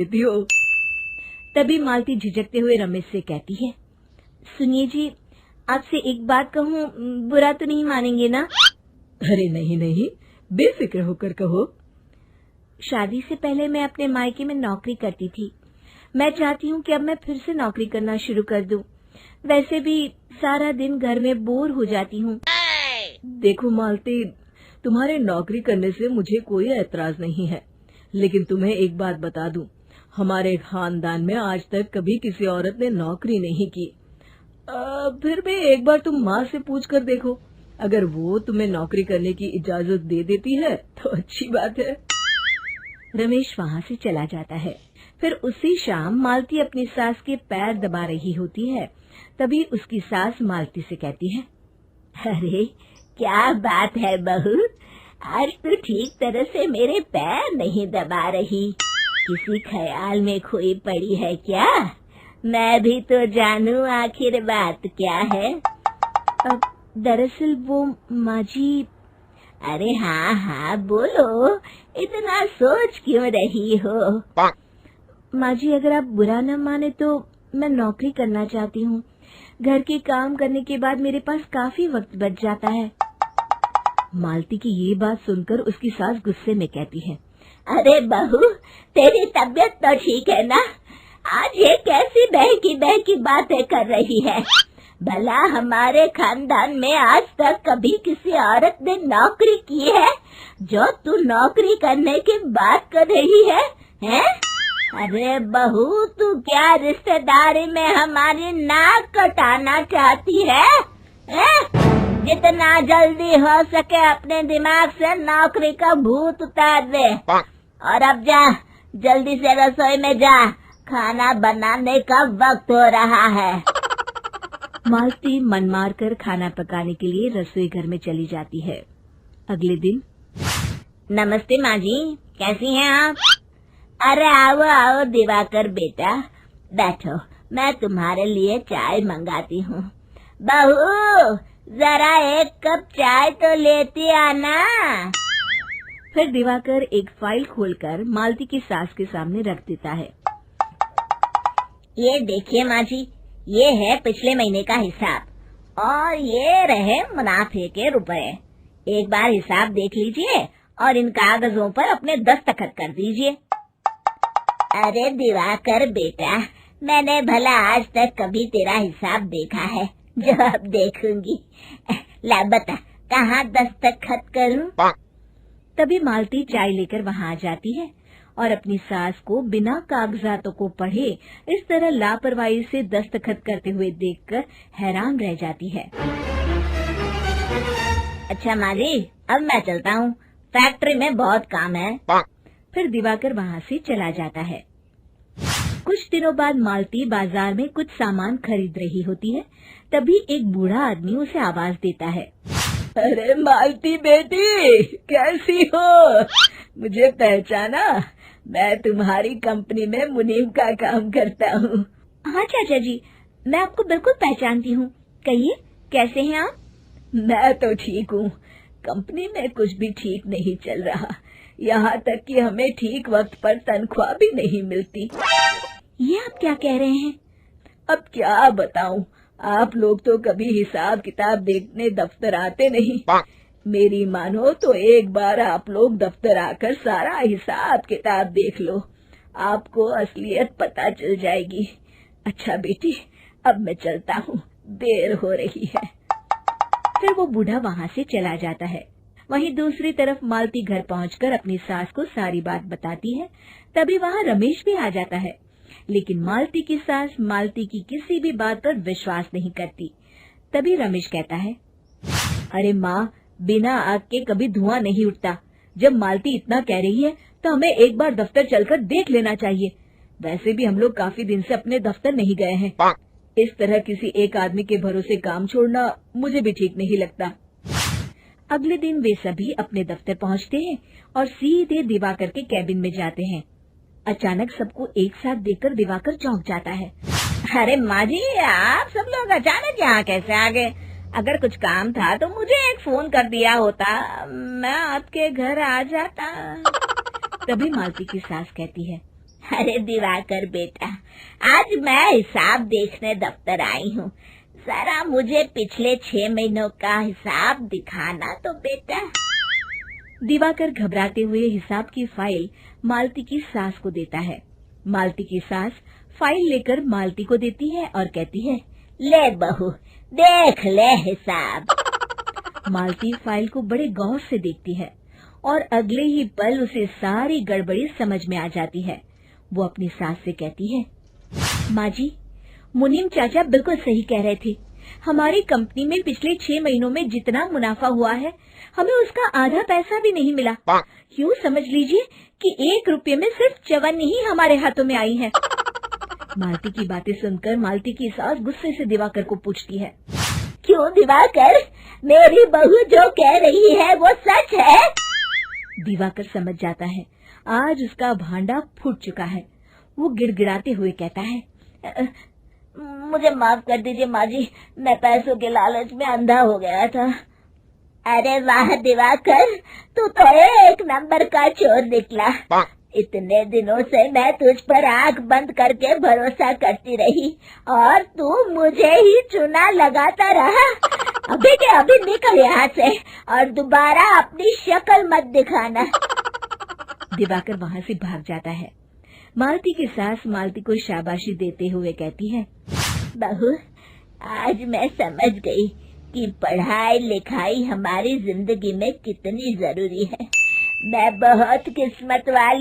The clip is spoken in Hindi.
देती हो। तभी मालती झिझकते हुए रमेश से कहती है, सुनिए जी, आपसे एक बात कहूँ, बुरा तो नहीं मानेंगे ना? अरे नहीं नहीं, बेफिक्र होकर कहो। शादी से पहले मैं अपने मायके में नौकरी करती थी। मैं चाहती हूँ कि अब मैं फिर से नौकरी करना शुरू कर दूं। वैसे भी सारा दिन घर में बोर हो जाती हूँ। देखो मालती, तुम्हारे नौकरी करने से मुझे कोई ऐतराज नहीं है, लेकिन तुम्हें एक बात बता दूं, हमारे खानदान में आज तक कभी किसी औरत ने नौकरी नहीं की। फिर भी एक बार तुम माँ से पूछ कर देखो, अगर वो तुम्हें नौकरी करने की इजाजत दे देती है तो अच्छी बात है। रमेश वहाँ से चला जाता है। फिर उसी शाम मालती अपनी सास के पैर दबा रही होती है। तभी उसकी सास मालती से कहती है, अरे क्या बात है बहू, आज तो ठीक तरह से मेरे पैर नहीं दबा रही। किसी ख्याल में खोई पड़ी है क्या? मैं भी तो जानूं आखिर बात क्या है। अब दरअसल वो माँ जी। अरे हाँ हाँ बोलो, इतना सोच क्यों रही हो? माँ जी, अगर आप बुरा न माने तो मैं नौकरी करना चाहती हूँ। घर के काम करने के बाद मेरे पास काफी वक्त बच जाता है। मालती की ये बात सुनकर उसकी सास गुस्से में कहती है, अरे बहू, तेरी तबीयत तो ठीक है ना? आज ये कैसी बहकी बातें कर रही है? भला हमारे खानदान में आज तक कभी किसी औरत ने नौकरी की है जो तू नौकरी करने की बात कर रही है, हैं? अरे बहू, तू क्या रिश्तेदारी में हमारी नाक कटाना चाहती है? जितना जल्दी हो सके अपने दिमाग से नौकरी का भूत उतार दे, और अब जा, जल्दी से रसोई में जा, खाना बनाने का वक्त हो रहा है। मालती मन मार कर खाना पकाने के लिए रसोई घर में चली जाती है। अगले दिन, नमस्ते माँ जी, कैसी हैं आप? अरे आओ आओ दिवाकर बेटा, बैठो, मैं तुम्हारे लिए चाय मंगाती हूँ। बहू, जरा एक कप चाय तो लेती आना। फिर दिवाकर एक फाइल खोलकर मालती की सास के सामने रख देता है। ये देखिए माँ जी, ये है पिछले महीने का हिसाब और ये रहे मुनाफे के रुपए। एक बार हिसाब देख लीजिए और इन कागजों पर अपने दस्तखत कर दीजिए। अरे दिवाकर बेटा, मैंने भला आज तक कभी तेरा हिसाब देखा है जो अब देखूंगी? ला बता, कहाँ दस्तखत करूं? तभी मालती चाय लेकर वहाँ आ जाती है और अपनी सास को बिना कागजातों को पढ़े इस तरह लापरवाही से दस्तखत करते हुए देखकर हैरान रह जाती है। अच्छा माँ जी, अब मैं चलता हूँ, फैक्ट्री में बहुत काम है। फिर दिवाकर वहाँ से चला जाता है। कुछ दिनों बाद मालती बाजार में कुछ सामान खरीद रही होती है। तभी एक बूढ़ा आदमी उसे आवाज देता है, अरे मालती बेटी, कैसी हो? मुझे पहचाना? मैं तुम्हारी कंपनी में मुनीम का काम करता हूँ। हाँ चाचा जी, मैं आपको बिल्कुल पहचानती हूँ। कहिए, कैसे हैं आप? मैं तो ठीक हूँ। कंपनी में कुछ भी ठीक नहीं चल रहा, यहाँ तक कि हमें ठीक वक्त पर तनख्वाह भी नहीं मिलती। ये आप क्या कह रहे हैं? अब क्या बताऊँ, आप लोग तो कभी हिसाब किताब देखने दफ्तर आते नहीं। मेरी मानो तो एक बार आप लोग दफ्तर आकर सारा हिसाब किताब देख लो, आपको असलियत पता चल जाएगी। अच्छा बेटी, अब मैं चलता हूँ, देर हो रही है। फिर वो बूढ़ा वहाँ से चला जाता है। वहीं दूसरी तरफ मालती घर पहुंचकर अपनी सास को सारी बात बताती है। तभी वहाँ रमेश भी आ जाता है, लेकिन मालती की सास मालती की किसी भी बात पर विश्वास नहीं करती। तभी रमेश कहता है, अरे माँ, बिना आग के कभी धुआं नहीं उठता। जब मालती इतना कह रही है तो हमें एक बार दफ्तर चलकर देख लेना चाहिए। वैसे भी हम लोग काफी दिन से अपने दफ्तर नहीं गए हैं। इस तरह किसी एक आदमी के भरोसे काम छोड़ना मुझे भी ठीक नहीं लगता। अगले दिन वे सभी अपने दफ्तर पहुंचते हैं और सीधे दिवाकर के कैबिन में जाते हैं। अचानक सबको एक साथ देखकर दिवाकर चौंक जाता है। अरे माँ जी, आप सब लोग अचानक यहाँ कैसे आ गए? अगर कुछ काम था तो मुझे एक फोन कर दिया होता, मैं आपके घर आ जाता। तभी मालती की सास कहती है, अरे दिवाकर बेटा, आज मैं हिसाब देखने दफ्तर आई हूँ। जरा मुझे पिछले 6 महीनों का हिसाब दिखाना तो बेटा। दिवाकर घबराते हुए हिसाब की फाइल मालती की सास को देता है। मालती की सास फाइल लेकर मालती को देती है और कहती है, ले बहू, देख ले हिसाब। मालती फाइल को बड़े गौर से देखती है और अगले ही पल उसे सारी गड़बड़ी समझ में आ जाती है। वो अपनी सास से कहती है, माँ जी, मुनीम चाचा बिल्कुल सही कह रहे थे। हमारी कंपनी में पिछले 6 महीनों में जितना मुनाफा हुआ है, हमें उसका आधा पैसा भी नहीं मिला। यूँ समझ लीजिए कि 1 रुपये में सिर्फ चवन्नी ही हमारे हाथों में आई है। मालती की बातें सुनकर मालती की सास गुस्से से दिवाकर को पूछती है, क्यों दिवाकर, मेरी बहू जो कह रही है वो सच है? दिवाकर समझ जाता है आज उसका भांडा फूट चुका है। वो गिड़गिड़ाते हुए कहता है, मुझे माफ कर दीजिए माँ जी, मैं पैसों के लालच में अंधा हो गया था। अरे वाह दिवाकर, तू तो 1 नंबर का चोर निकला। इतने दिनों से मैं तुझ पर आंख बंद करके भरोसा करती रही और तू मुझे ही चुना लगाता रहा। अभी के अभी निकल यहाँ से और दोबारा अपनी शक्ल मत दिखाना। दिवाकर वहाँ से भाग जाता है। मालती की सास मालती को शाबाशी देते हुए कहती है, बहू, आज मैं समझ गई कि पढ़ाई लिखाई हमारी जिंदगी में कितनी जरूरी है। मैं बहुत किस्मत वाली